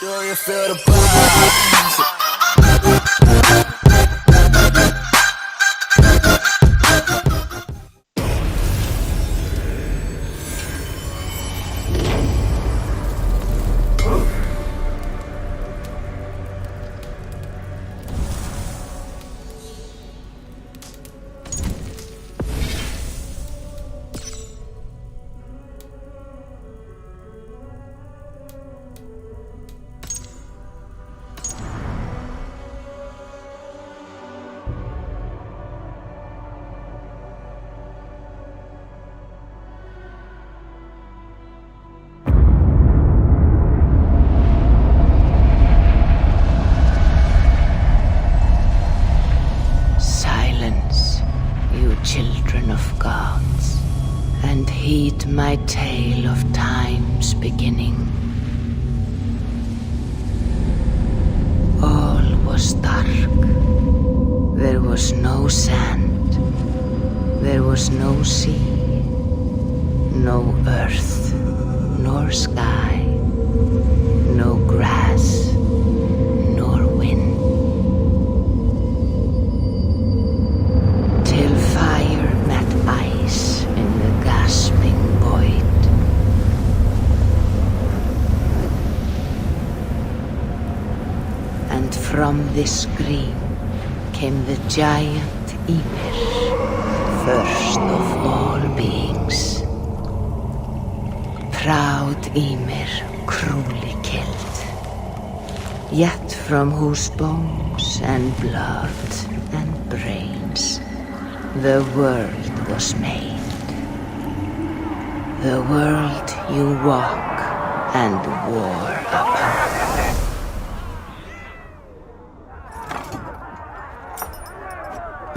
Do you feel the vibes? Children of gods, and heed my tale of time's beginning. All was dark. There was no sand. There was no sea, no earth, nor sky, no grass, nor wind. Till fire met ice in the gasping void. And from this screen came the giant Ymir, first of all beings. Proud Ymir, cruelly killed, yet from whose bones and blood and brains the world was made. The world you walk and war upon.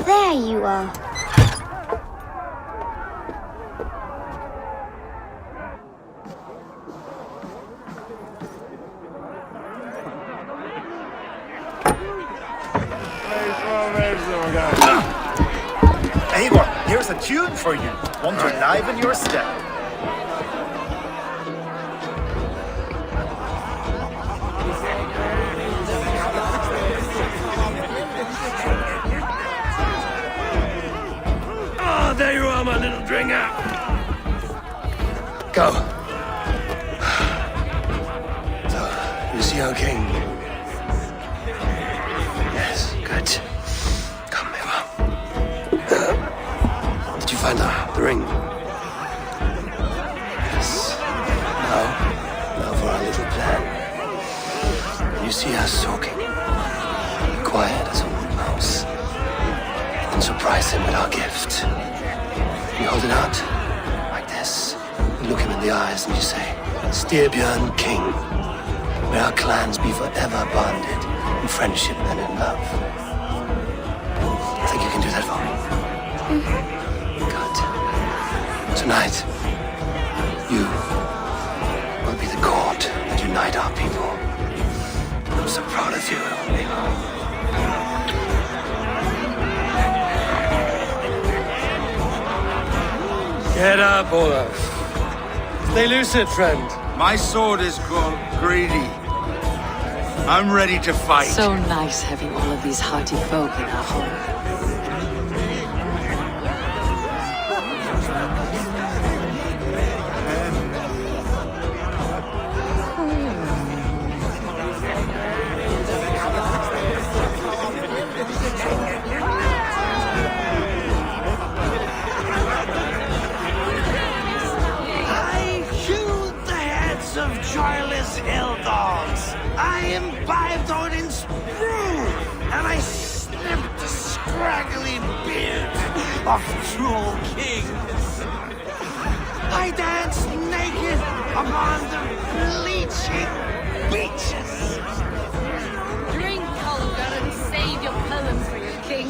There you are. Eivor, here's a tune for you. Want to enliven your step. Oh, there you are, my little dringer. Go. So, you see our king? Yes, good. Come, Eivor. Did you find the ring? Yes. Now for our little plan. You see us talking. Be quiet as a wood mouse. And surprise him with our gift. You hold it out, like this. You look him in the eyes and you say, Styrbjörn King. May our clans be forever bonded in friendship and in love. Think you can do that for me? Good. Tonight, you will be the cord that unite our people. I'm so proud of you, Eivor. Get up, Olaf. Stay lucid, friend. My sword is called Greedy. I'm ready to fight. So nice having all of these hearty folk in our home. Of joyless hill dogs. I imbibed Odin's brew, and I snipped the scraggly beard of troll kings. I danced naked upon the bleaching beaches. Drink, Holger, and save your poem for your king.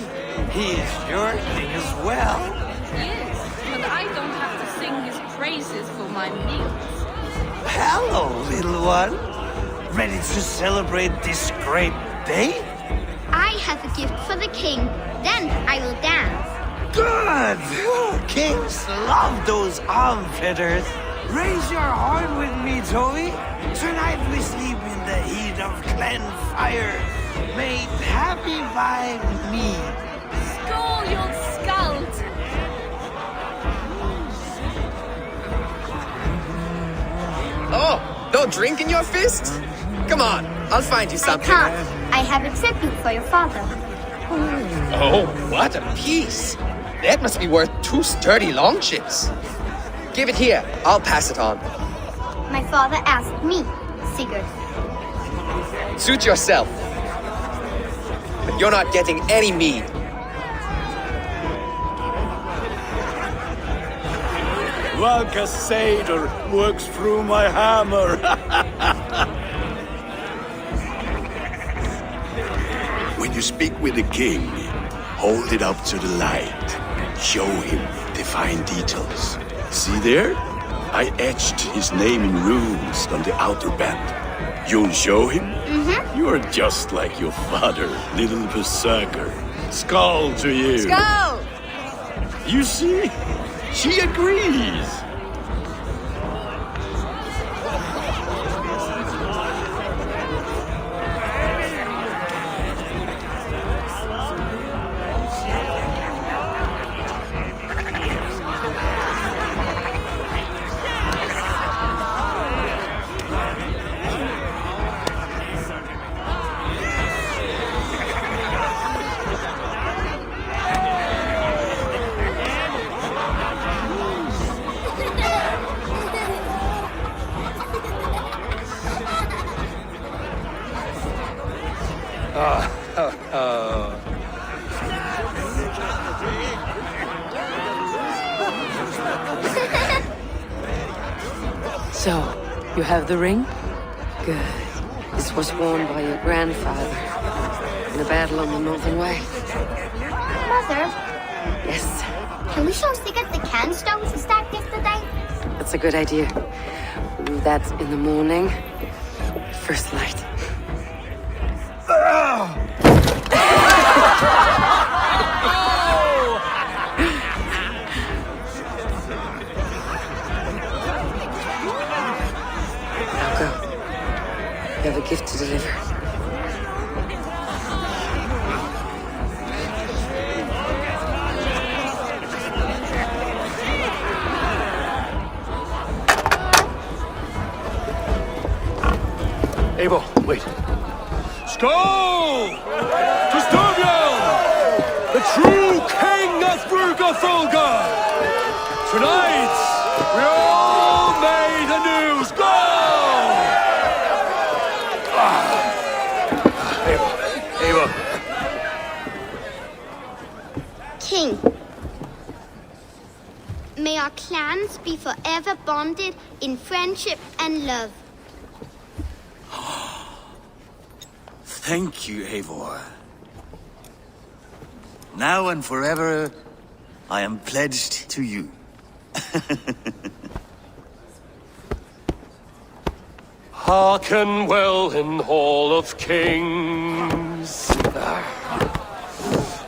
He is your king as well. Yes, but I don't have to sing his praises for my meals. Hello, little one. Ready to celebrate this great day? I have a gift for the king. Then I will dance. Good! Kings love those arm feathers. Raise your horn with me, Toby. Tonight we sleep in the heat of clan fire, made happy by me. Skull, you skald! Oh, no drink in your fist? Come on, I'll find you I something. can't. I have a tribute for your father. Oh, what a piece. That must be worth 2 sturdy longships. Give it here, I'll pass it on. My father asked me, Sigurd. Suit yourself. But you're not getting any mead. Valka Seder works through my hammer. When you speak with the king, hold it up to the light. Show him the fine details. See there? I etched his name in runes on the outer band. You'll show him? Mm-hmm. You're just like your father, little berserker. Skull to you. Skull! You see? She agrees. So, you have the ring? Good. This was worn by your grandfather in the battle on the Northern Way. Mother, Yes, can we show Sigurd the canstones we stacked yesterday? that's a good idea. We'll do that in the morning. First light. Now go. You have a gift to deliver. Eivor, wait. Skål! To Styrbjörn, the true king of Brugafolga! Tonight, we all made anew. Skål! Eivor. King, may our clans be forever bonded in friendship and love. Thank you, Eivor. Now and forever, I am pledged to you. Hearken well in Hall of Kings.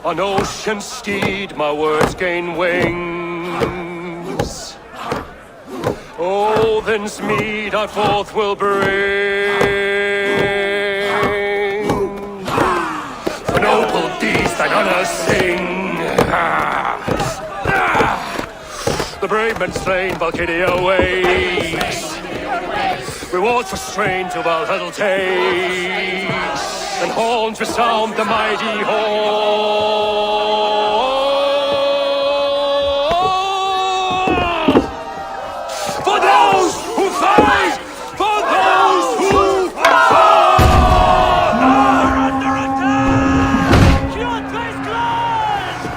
On ocean steed my words gain wings. Odin's mead I forth will bring. For noble deeds thine honors sing. The brave men slain Valkyria waits. Rewards for strain to Valhalla takes, and horns resound the mighty hall. For those who fight, for those who fall, are under attack.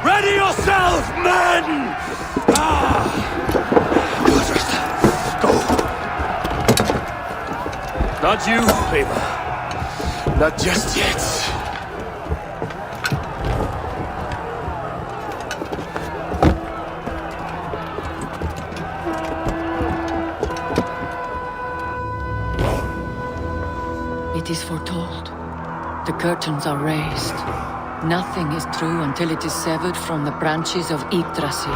Ready yourself, men! Not you, Eivor. Not just yet. It is foretold. The curtains are raised. Nothing is true until it is severed from the branches of Yggdrasil.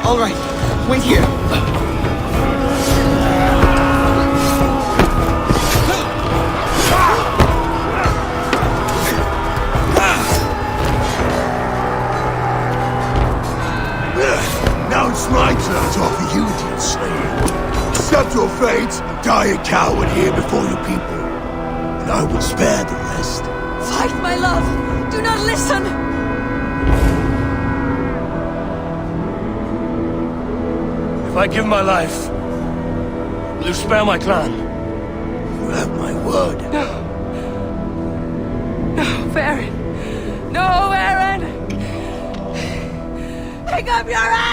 All right, wait here. Now it's my turn to offer you, dear slave. Accept your fate and die a coward here before your people, and I will spare the rest. Fight, my love! Do not listen! If I give my life, will you spare my clan? You have my word. No. No, Baron. No, Baron! Pick up your axe!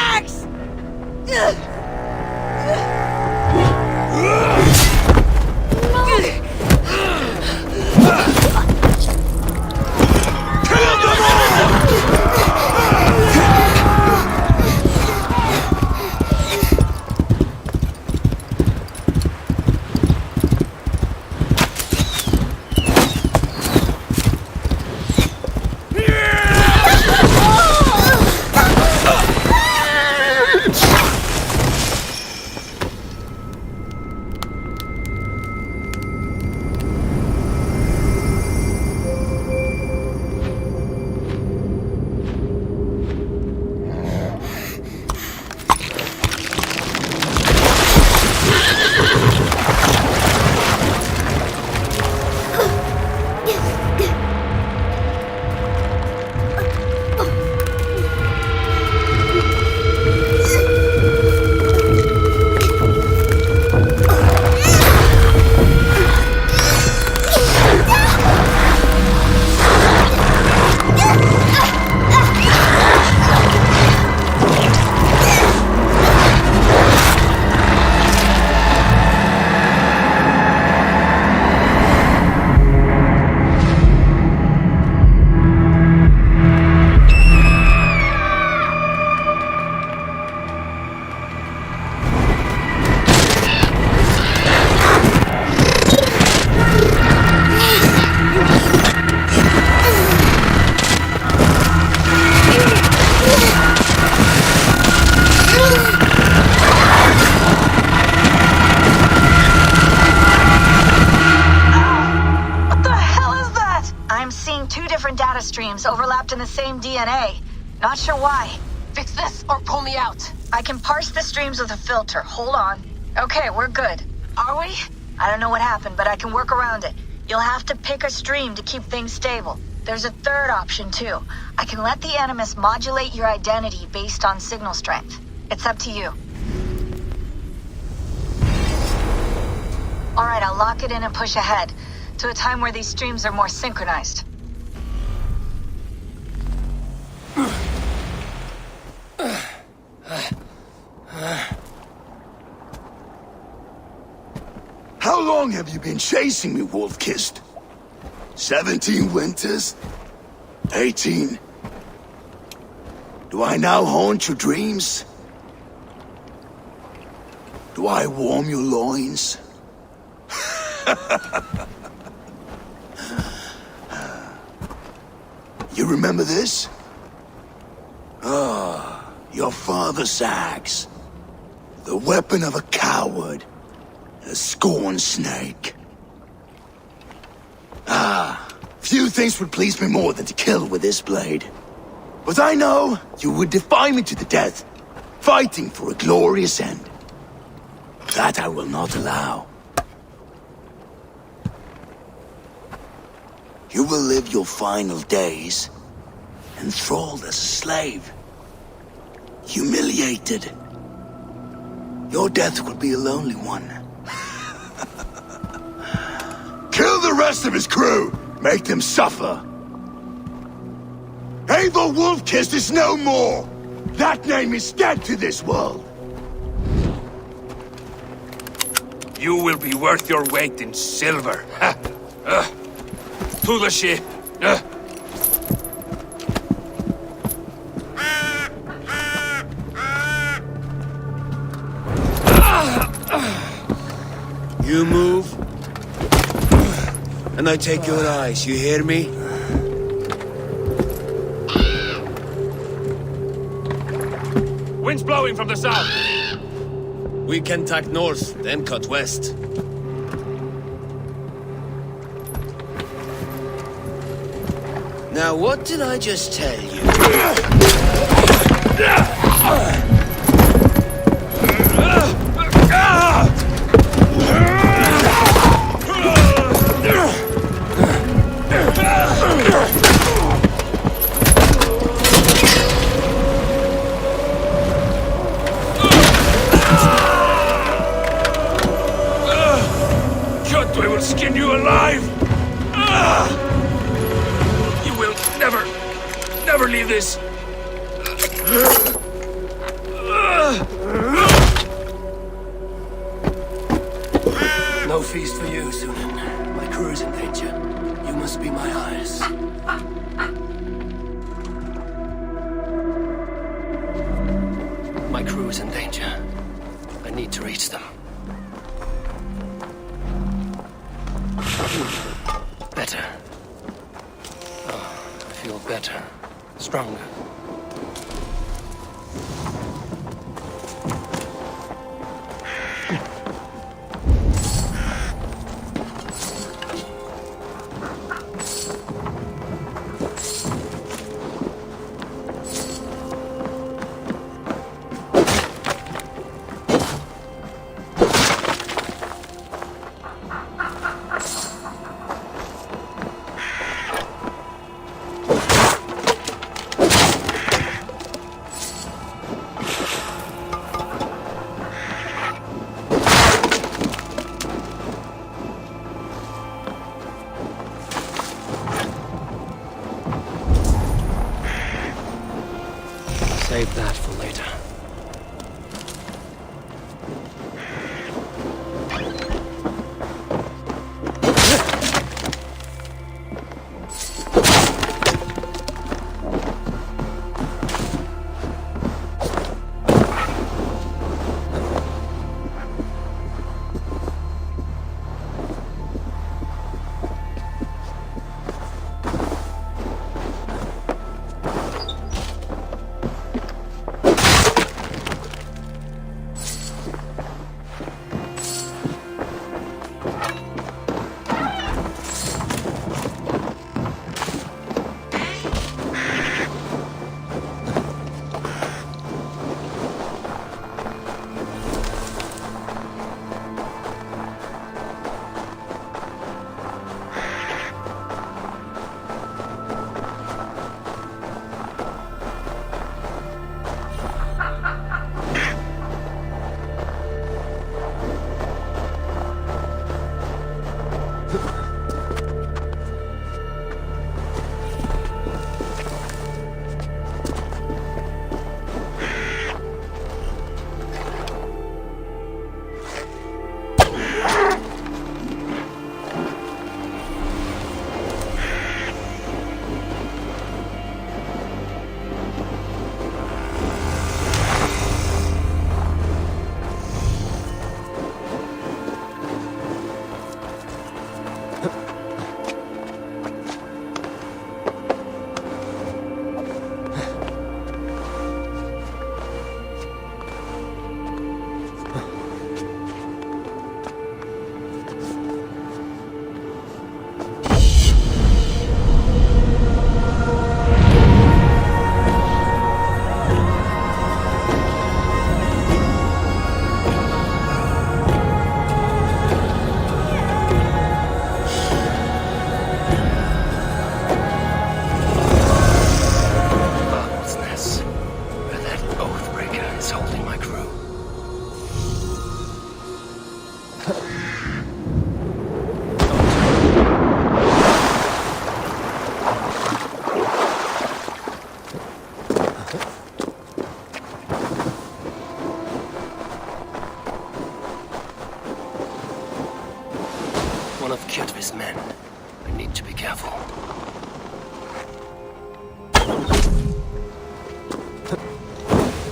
streams overlapped in the same DNA. Not sure why. Fix this or pull me out. I can parse the streams with a filter. Hold on. Okay, we're good. Are we? I don't know what happened, but I can work around it. You'll have to pick a stream to keep things stable. There's a third option, too. I can let the Animus modulate your identity based on signal strength. It's up to you. Alright, I'll lock it in and push ahead to a time where these streams are more synchronized. How long have you been chasing me, Wolf-Kissed? 17 winters? 18? Do I now haunt your dreams? Do I warm your loins? You remember this? Ah, your father's axe. The weapon of a coward. A scorn snake. Ah, Few things would please me more than to kill with this blade. But I know you would defy me to the death, fighting for a glorious end. That I will not allow. You will live your final days enthralled as a slave, humiliated. Your death will be a lonely one. Kill the rest of his crew! Make them suffer! Eivor Wolf-Kissed is no more! That name is dead to this world! You will be worth your weight in silver. To the ship. You move, and I take your eyes, you hear me? Wind's blowing from the south. We can tack north, then cut west. Now, what did I just tell you? I will skin you alive! You will never leave this! No feast for you, Sunan. My crew is in danger. You must be my eyes. My crew is in danger. I need to reach them. Better. Oh, I feel better. Stronger. Save that for later.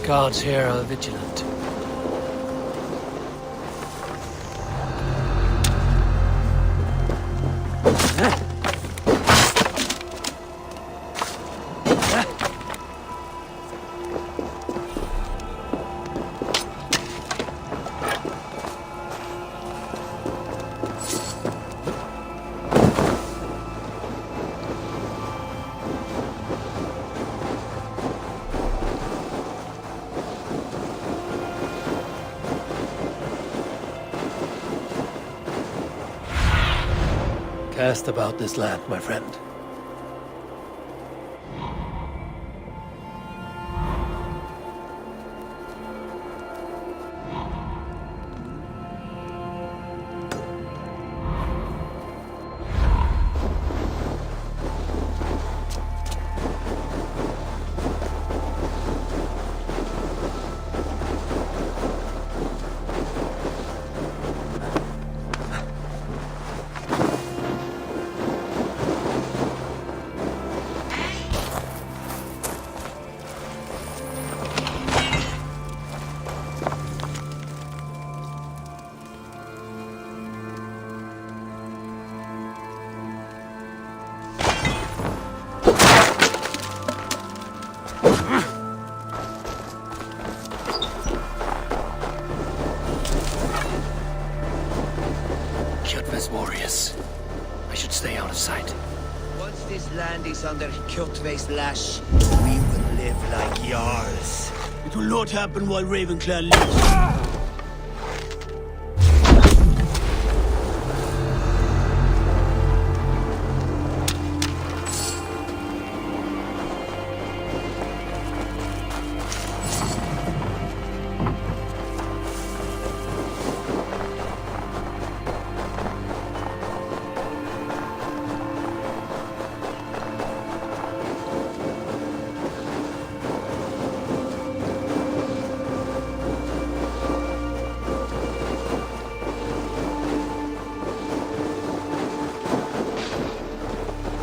Guards here are vigilant. Cast about this land, my friend. Warriors. I should stay out of sight. Once this land is under Kjotve's lash, we will live like Jarls. It will not happen while Ravenclaw lives.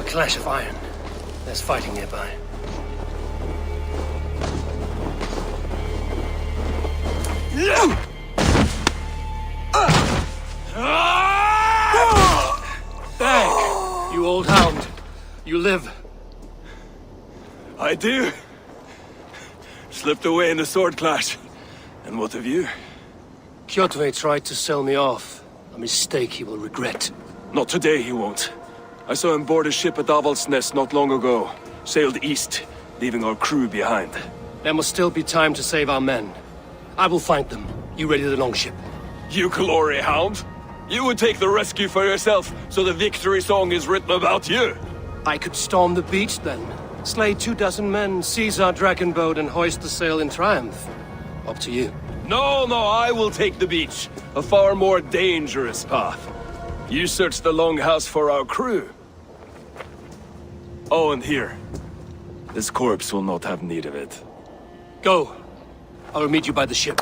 Clash of iron. There's fighting nearby. Bag! You old hound. You live. I do. Slipped away in the sword clash. And what of you? Kjotve tried to sell me off. A mistake he will regret. Not today, he won't. I saw him board a ship at Avaldsnes not long ago. Sailed east, leaving our crew behind. There must still be time to save our men. I will find them. You ready the longship? You glory hound? You would take the rescue for yourself, so the victory song is written about you. I could storm the beach then. Slay 24 men, seize our dragon boat and hoist the sail in triumph. Up to you. No, I will take the beach. A far more dangerous path. You search the longhouse for our crew. Oh, and here. This corpse will not have need of it. Go. I will meet you by the ship.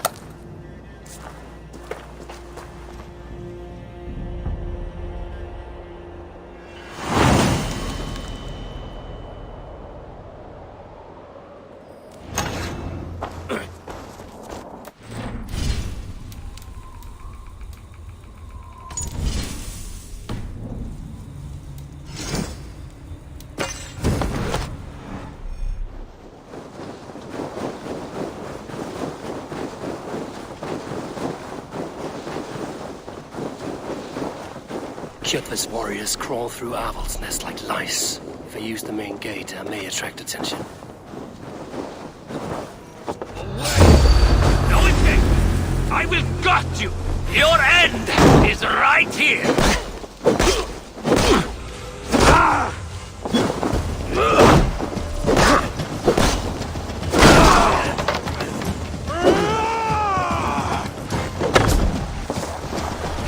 Kjotve's warriors crawl through Avaldsnes like lice. If I use the main gate, I may attract attention. No escape! I will gut you! Your end is right here!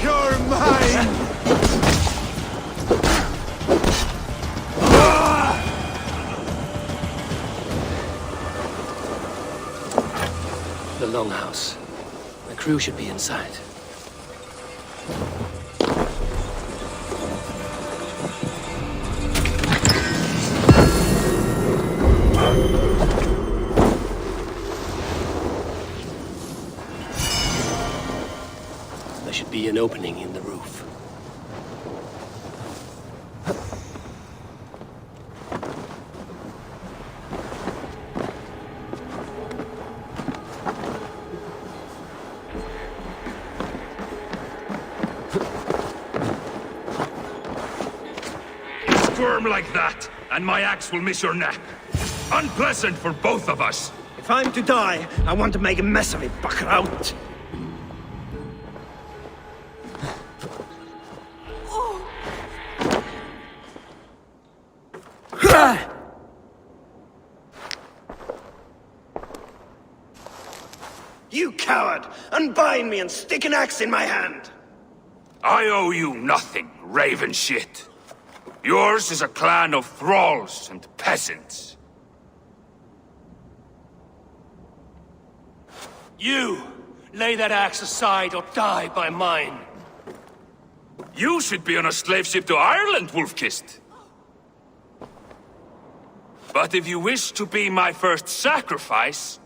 You're mine! The longhouse. The crew should be inside. be an opening in the roof. Squirm like that, and my axe will miss your neck. Unpleasant for both of us. If I'm to die, I want to make a mess of it, Backraut. You coward! Unbind me and stick an axe in my hand! I owe you nothing, raven shit. Yours is a clan of thralls and peasants. You! Lay that axe aside or die by mine. You should be on a slave ship to Ireland, Wolf-Kissed. But if you wish to be my first sacrifice,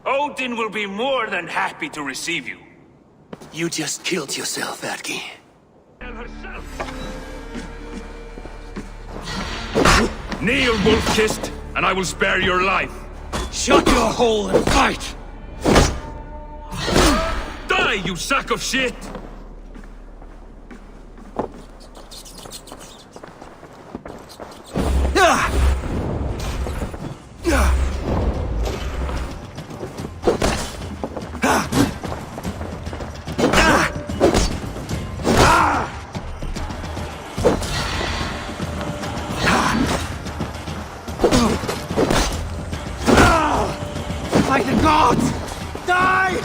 Odin will be more than happy to receive you. You just killed yourself, Adki. Kneel, Wolf-Kissed, and I will spare your life. Shut your hole and fight! Die, you sack of shit! By the gods! Die!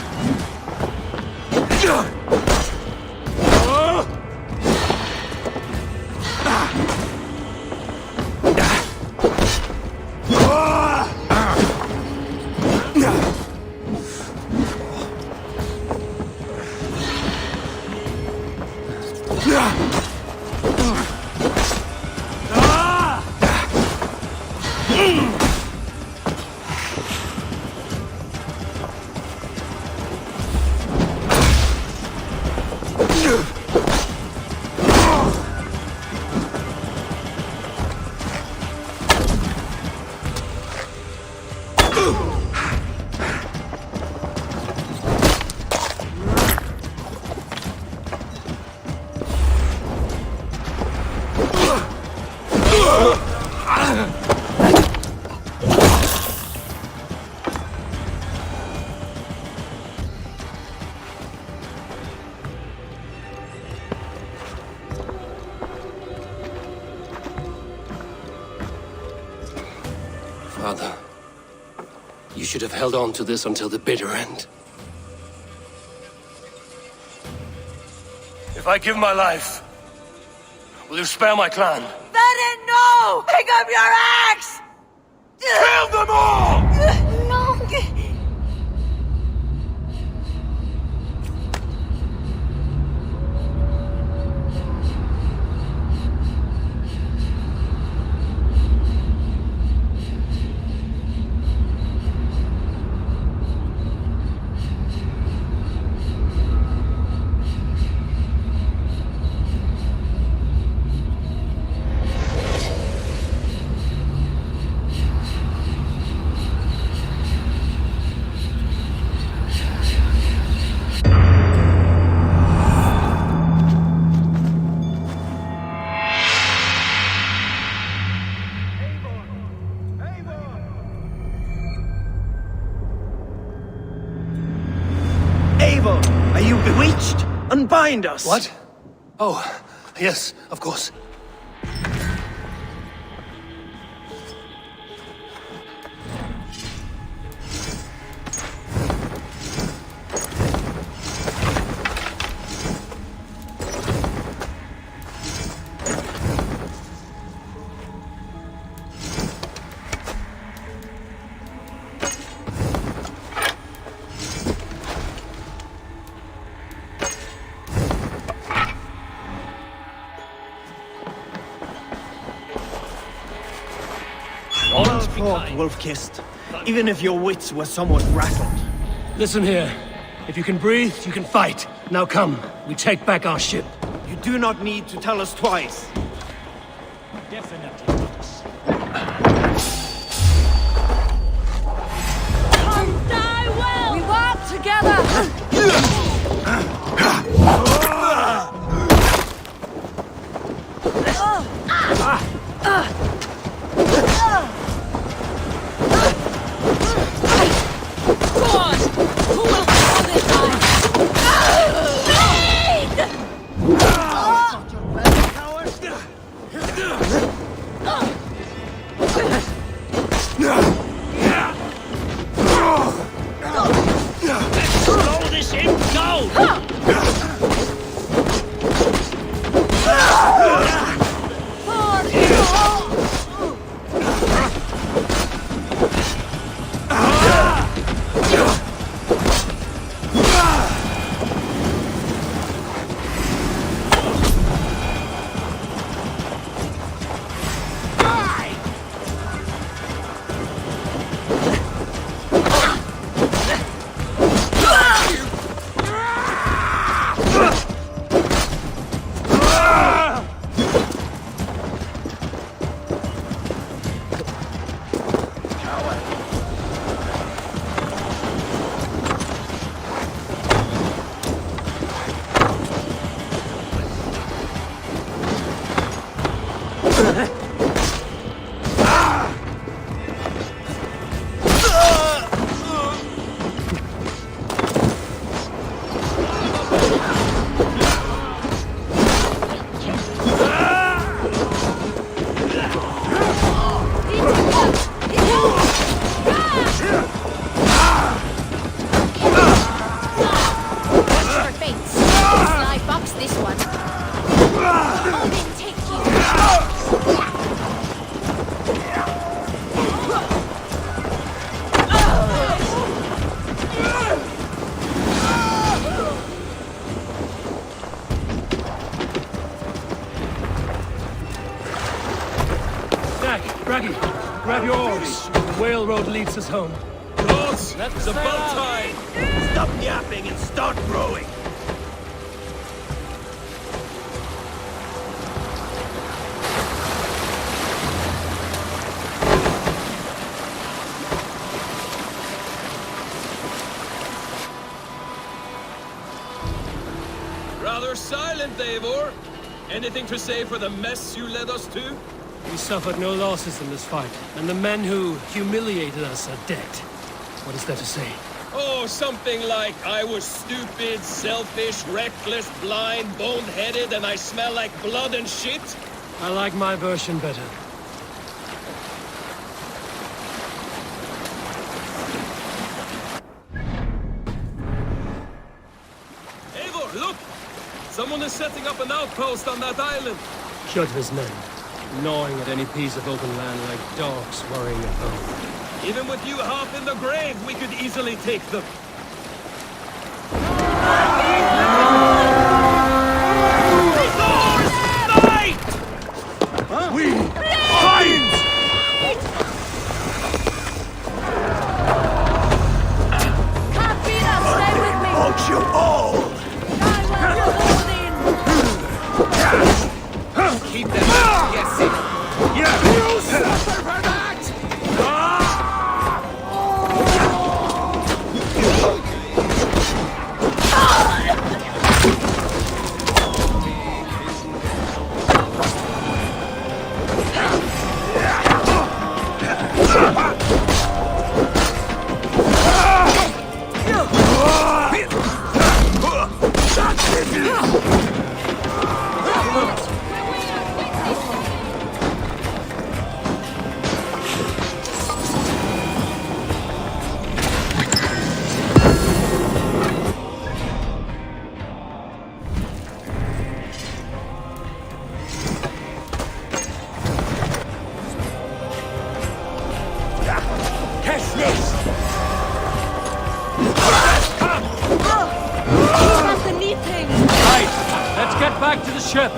Father, you should have held on to this until the bitter end. If I give my life, will you spare my clan? Bennett, no! Pick up your axe! Kill them all! No! Are you bewitched? Unbind us! What? Oh, yes, of course. Well fought, Wolf-Kissed. Even if your wits were somewhat rattled. Listen here. If you can breathe, you can fight. Now come, we take back our ship. You do not need to tell us twice. Definitely not. Die well! We walk together! Braggy, grab your oars. The whale road leads us home. Close! It's about time! Stop yapping and start rowing! Rather silent, Eivor. Anything to say for the mess you led us to? We suffered no losses in this fight, and the men who humiliated us are dead. What is there to say? Oh, something like, I was stupid, selfish, reckless, blind, bone-headed, and I smell like blood and shit? I like my version better. Eivor, look! Someone is setting up an outpost on that island. Kjotve's men, gnawing at any piece of open land like dogs worrying at home. Even with you half in the grave, we could easily take them. We fight! Can't beat us, stay with me! Won't you all? Keep them guessing. You suffer for that! Let's get back to the ship.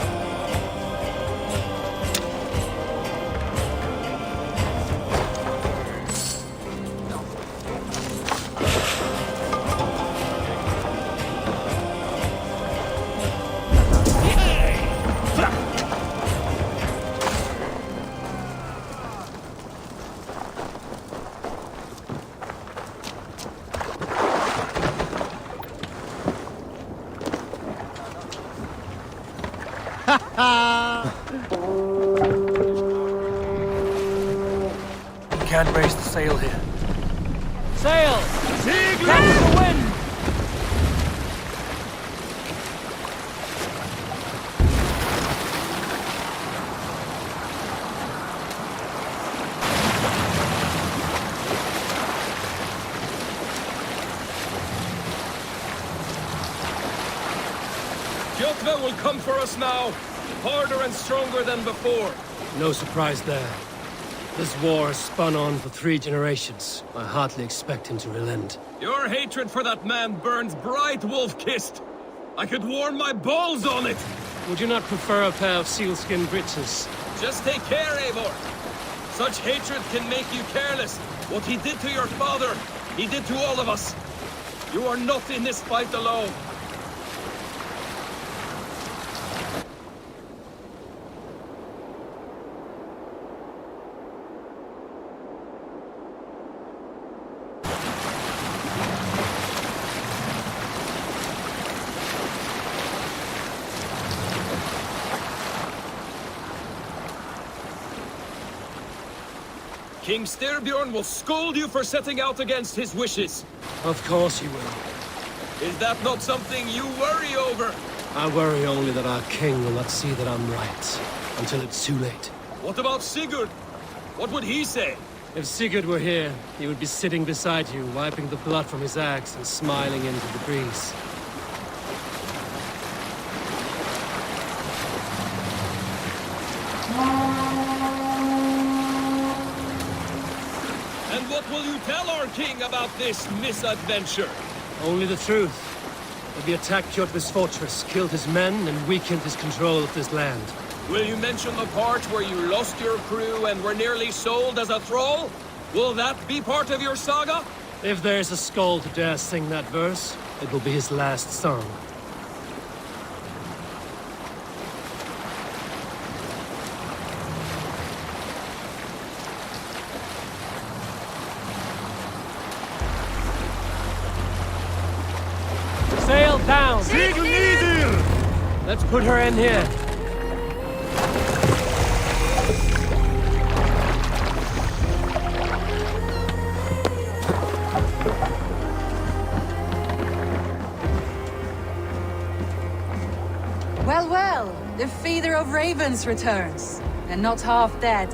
can't raise the sail here. Sail! Catch the wind! Kjotve will come for us now, harder and stronger than before. No surprise there. This war has spun on for 3 generations. I hardly expect him to relent. Your hatred for that man burns bright, wolf-kissed. I could warm my balls on it. Would you not prefer a pair of sealskin breeches? Just take care, Eivor. Such hatred can make you careless. What he did to your father, he did to all of us. You are not in this fight alone. King Styrbjorn will scold you for setting out against his wishes. Of course he will. Is that not something you worry over? I worry only that our king will not see that I'm right, until it's too late. What about Sigurd? What would he say? If Sigurd were here, he would be sitting beside you, wiping the blood from his axe and smiling into the breeze. And what will you tell our king about this misadventure? Only the truth. That we attacked Kjotve's fortress, killed his men, and weakened his control of this land. Will you mention the part where you lost your crew and were nearly sold as a thrall? Will that be part of your saga? If there's a skull to dare sing that verse, it will be his last song. Sail down! Let's put her in here. Well, well, the feeder of ravens returns, and not half dead.